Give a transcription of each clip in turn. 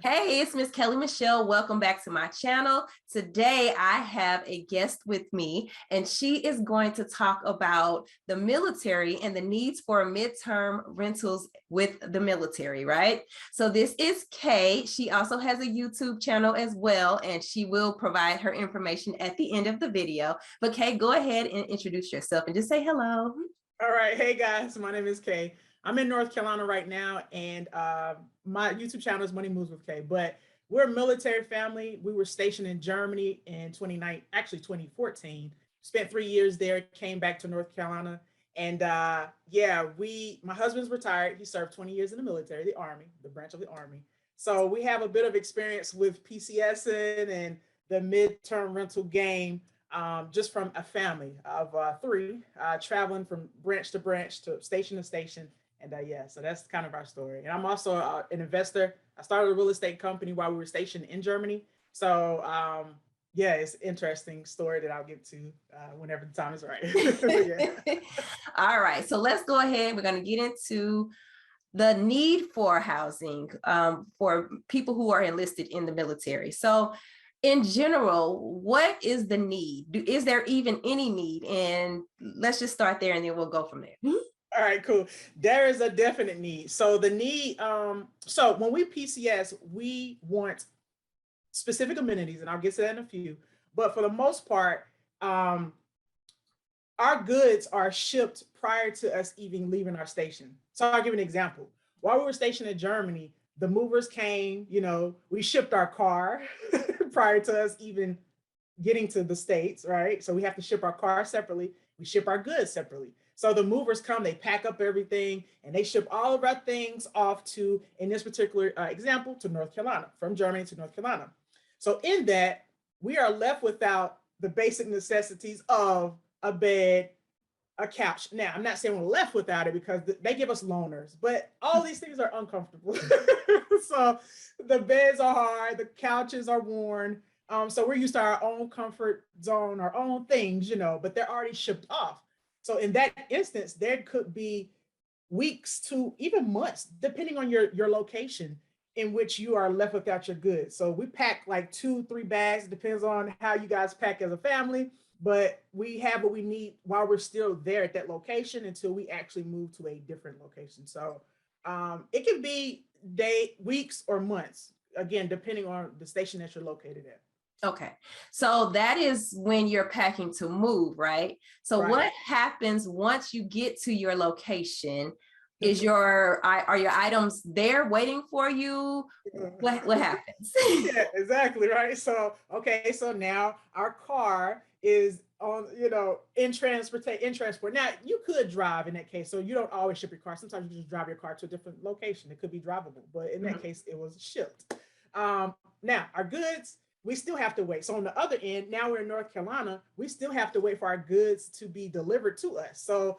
Hey, it's Miss Kellie Michele. Welcome back to my channel. Today, I have a guest with me, and she is going to talk about the military and the needs for midterm rentals with the military, right? So this is Kay. She also has a YouTube channel as well, and she will provide her information at the end of the video. But Kay, go ahead and introduce yourself and just say hello. All right. Hey guys, my name is Kay. I'm in North Carolina right now, and my YouTube channel is Money Moves with Kay. But we're a military family. We were stationed in Germany in 2014. Spent 3 years there, came back to North Carolina. And yeah, my husband's retired. He served 20 years in the military, the Army, the branch of the Army. So we have a bit of experience with PCSing and the midterm rental game, just from a family of three, traveling from branch to branch to station. And yeah, so that's kind of our story. And I'm also an investor. I started a real estate company while we were stationed in Germany. So yeah, it's an interesting story that I'll get to whenever the time is right. Yeah. All right, so let's go ahead. We're going to get into the need for housing for people who are enlisted in the military. So in general, what is the need? Is there even any need? And let's just start there and then we'll go from there. All right, cool. There is a definite need. So the need, so when we PCS, we want specific amenities, and I'll get to that in a few. But for the most part, our goods are shipped prior to us even leaving our station. So I'll give an example. While we were stationed in Germany, the movers came, we shipped our car prior to us even getting to the States, right? So we have to ship our car separately. We ship our goods separately. So the movers come, they pack up everything, and they ship all of our things off to, in this particular example, to North Carolina, from Germany to North Carolina. So in that, we are left without the basic necessities of a bed, a couch. Now, I'm not saying we're left without it because they give us loaners, but all these things are uncomfortable. So the beds are hard, the couches are worn. So we're used to our own comfort zone, our own things, but they're already shipped off. So in that instance, there could be weeks to even months, depending on your location, in which you are left without your goods. So we pack like 2-3 bags, depends on how you guys pack as a family, but we have what we need while we're still there at that location until we actually move to a different location. So it can be weeks or months, again, depending on the station that you're located at. Okay, so that is when you're packing to move, right? So Right. what happens once you get to your location? Are your items there waiting for you? What happens? Yeah, exactly, right. So okay, so now our car is on, in transport. Now you could drive in that case, so you don't always ship your car. Sometimes you just drive your car to a different location. It could be drivable, but in that case, it was shipped. Now our goods, we still have to wait. So on the other end, now we're in North Carolina, we still have to wait for our goods to be delivered to us. So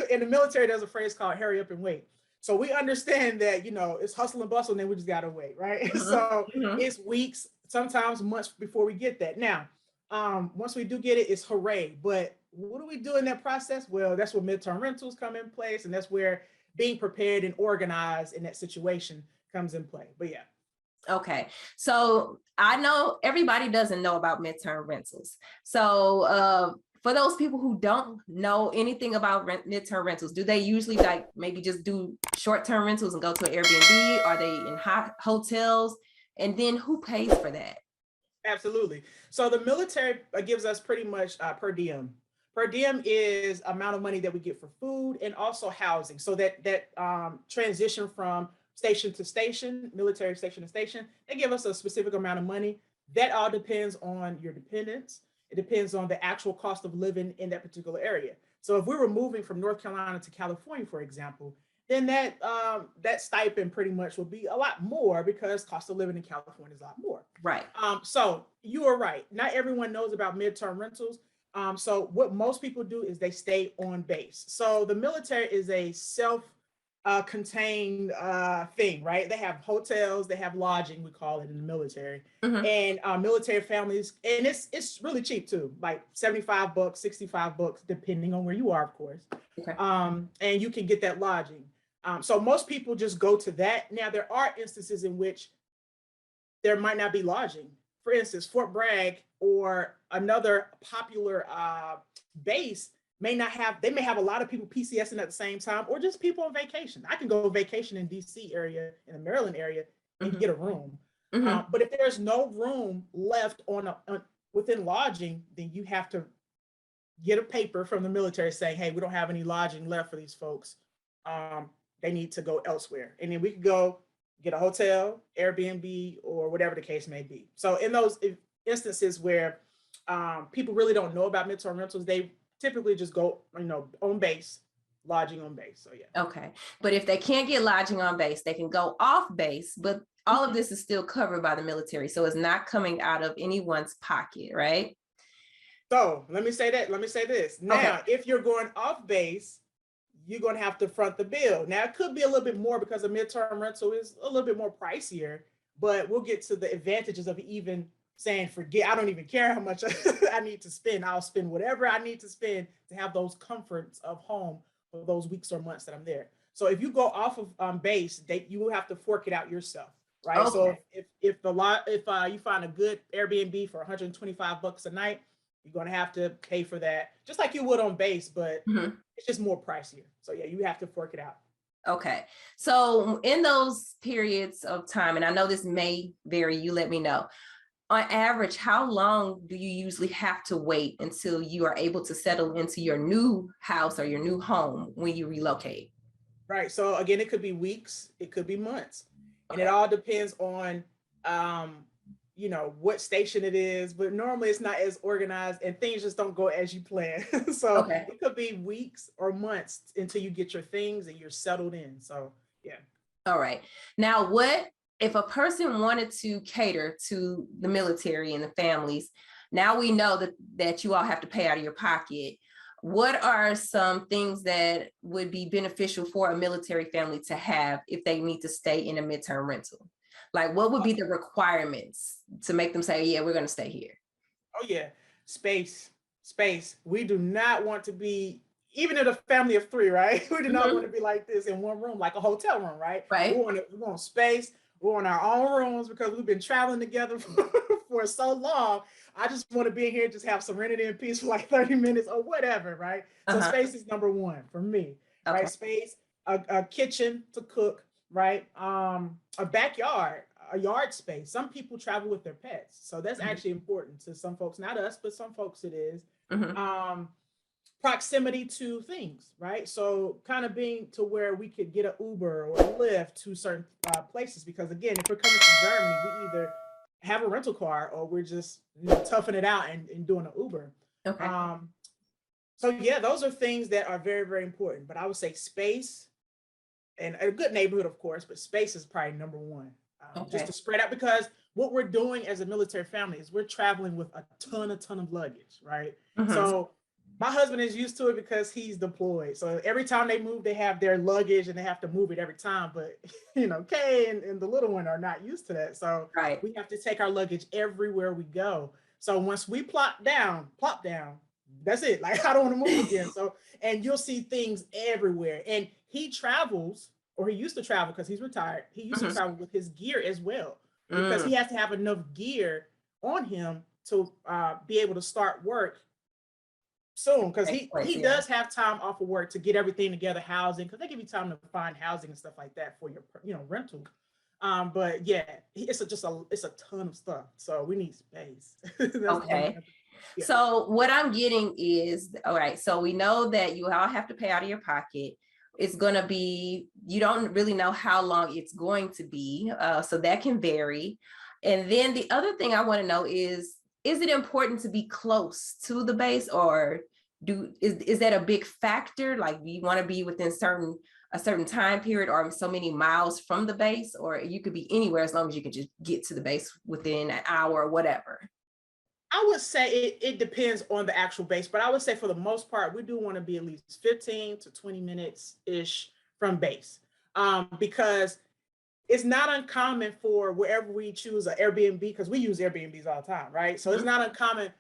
in the military, there's a phrase called hurry up and wait. So we understand that, it's hustle and bustle, and then we just got to wait, right? So it's weeks, sometimes months before we get that. Now, once we do get it, it's hooray. But what do we do in that process? Well, that's where midterm rentals come in place. And that's where being prepared and organized in that situation comes in play. But yeah. Okay, so I know everybody doesn't know about midterm rentals. So for those people who don't know anything about midterm rentals, do they usually like maybe just do short-term rentals and go to an Airbnb? Are they in hotels? And then who pays for that? Absolutely. So the military gives us pretty much per diem. Per diem is amount of money that we get for food and also housing. So that transition from station to station, military station to station, they give us a specific amount of money. That all depends on your dependents. It depends on the actual cost of living in that particular area. So if we were moving from North Carolina to California, for example, then that stipend pretty much will be a lot more because cost of living in California is a lot more. Right. So you are right. Not everyone knows about midterm rentals. So what most people do is they stay on base. So the military is a self-contained thing, right? They have hotels, they have lodging, we call it in the military, and military families, and it's really cheap too, like $75, $65, depending on where you are, of course. Okay. And you can get that lodging. So most people just go to that. Now, there are instances in which there might not be lodging. For instance, Fort Bragg or another popular base may not have, they may have a lot of people PCSing at the same time, or just people on vacation. I can go vacation in DC area, in the Maryland area, and get a room. But if there's no room left within lodging, then you have to get a paper from the military saying, hey, we don't have any lodging left for these folks. They need to go elsewhere. And then we could go get a hotel, Airbnb, or whatever the case may be. So in those instances where people really don't know about midterm rentals, they typically just go, on base, lodging on base. So yeah. Okay. But if they can't get lodging on base, they can go off base, but all of this is still covered by the military. So it's not coming out of anyone's pocket, right? So let me say this. Now, if you're going off base, you're going to have to front the bill. Now, it could be a little bit more because a midterm rental is a little bit more pricier, but we'll get to the advantages of even saying, forget, I don't even care how much I need to spend. I'll spend whatever I need to spend to have those comforts of home for those weeks or months that I'm there. So if you go off of base, you will have to fork it out yourself, right? Okay. So if you find a good Airbnb for $125 a night, you're going to have to pay for that, just like you would on base, but it's just more pricier. So yeah, you have to fork it out. Okay. So in those periods of time, and I know this may vary, you let me know, on average, how long do you usually have to wait until you are able to settle into your new house or your new home when you relocate? Right. So again, it could be weeks, it could be months, and it all depends on, what station it is, but normally it's not as organized and things just don't go as you plan. So it could be weeks or months until you get your things and you're settled in. So yeah. All right. Now, what if a person wanted to cater to the military and the families? Now we know that you all have to pay out of your pocket. What are some things that would be beneficial for a military family to have if they need to stay in a midterm rental? Like, what would be the requirements to make them say, yeah, we're going to stay here? Oh yeah, space. We do not want to be, even in a family of 3, right? We do not want to be like this in one room, like a hotel room, right? Right. We want space. We want our own rooms because we've been traveling together for so long. I just want to be in here, just have serenity and peace for like 30 minutes or whatever, right? So space is number 1 for me, right? Space, a kitchen to cook, right? A backyard, a yard space. Some people travel with their pets, so that's actually important to some folks, not us, but some folks it is. Proximity to things, right? So kind of being to where we could get an Uber or a Lyft to certain places, because again, if we're coming from Germany, we either have a rental car or we're just toughing it out and doing an Uber. So yeah, those are things that are very, very important. But I would say space and a good neighborhood, of course, but space is probably number 1. Just to spread out, because what we're doing as a military family is we're traveling with a ton of luggage, right? So my husband is used to it because he's deployed. So every time they move, they have their luggage and they have to move it every time. But Kay and the little one are not used to that. So we have to take our luggage everywhere we go. So once we plop down, that's it. Like, I don't want to move again. So, and you'll see things everywhere. And he travels, or he used to travel because he's retired. He used to travel with his gear as well, because he has to have enough gear on him to be able to start work soon, because he does have time off of work to get everything together, housing, because they give you time to find housing and stuff like that for your rental. But yeah, it's a ton of stuff, so we need space. Yeah. So what I'm getting is, all right, so we know that you all have to pay out of your pocket. It's going to be, you don't really know how long it's going to be, so that can vary. And then the other thing I want to know is it important to be close to the base, or is that a big factor? Like, do you want to be within a certain time period or so many miles from the base, or you could be anywhere as long as you can just get to the base within an hour or whatever? I would say it depends on the actual base, but I would say for the most part, we do want to be at least 15 to 20 minutes-ish from base, because it's not uncommon for wherever we choose an Airbnb, because we use Airbnbs all the time, right? So it's not uncommon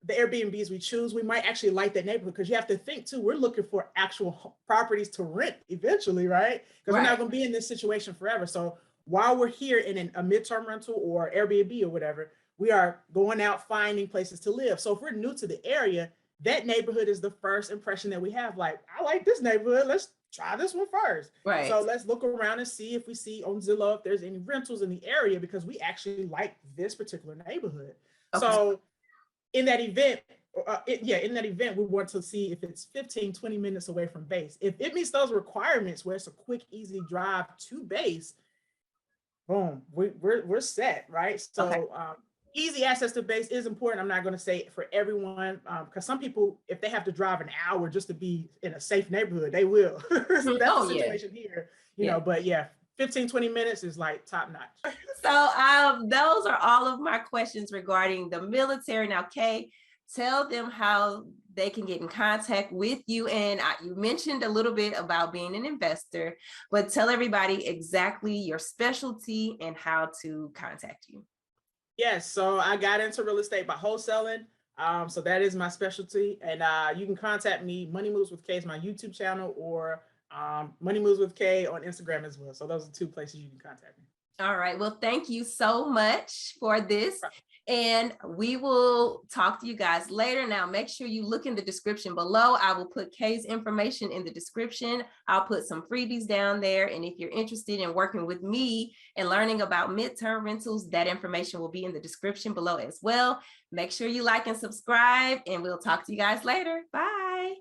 the Airbnbs we choose, we might actually like that neighborhood, because you have to think too, we're looking for actual properties to rent eventually, right? Because we're not going to be in this situation forever. So while we're here in a midterm rental or Airbnb or whatever, we are going out finding places to live. So if we're new to the area, that neighborhood is the first impression that we have. Like, I like this neighborhood. Let's try this one first. Right. So let's look around and see if we see on Zillow if there's any rentals in the area, because we actually like this particular neighborhood. Okay. So in that event, in that event, we want to see if it's 15, 20 minutes away from base. If it meets those requirements where it's a quick, easy drive to base, boom, we're set, right? So okay. Easy access to base is important. I'm not going to say for everyone, because some people, if they have to drive an hour just to be in a safe neighborhood, they will. That's the situation here, you know, but 15, 20 minutes is like top notch. So those are all of my questions regarding the military. Now, Kay, tell them how they can get in contact with you. And you mentioned a little bit about being an investor, but tell everybody exactly your specialty and how to contact you. Yes, so I got into real estate by wholesaling. So that is my specialty. And you can contact me. Money Moves with Kay is my YouTube channel, or Money Moves with Kay on Instagram as well. So those are two places you can contact me. All right. Well, thank you so much for this. And we will talk to you guys later. Now, make sure you look in the description below. I will put Kay's information in the description. I'll put some freebies down there. And if you're interested in working with me and learning about midterm rentals, that information will be in the description below as well. Make sure you like and subscribe, and we'll talk to you guys later. Bye.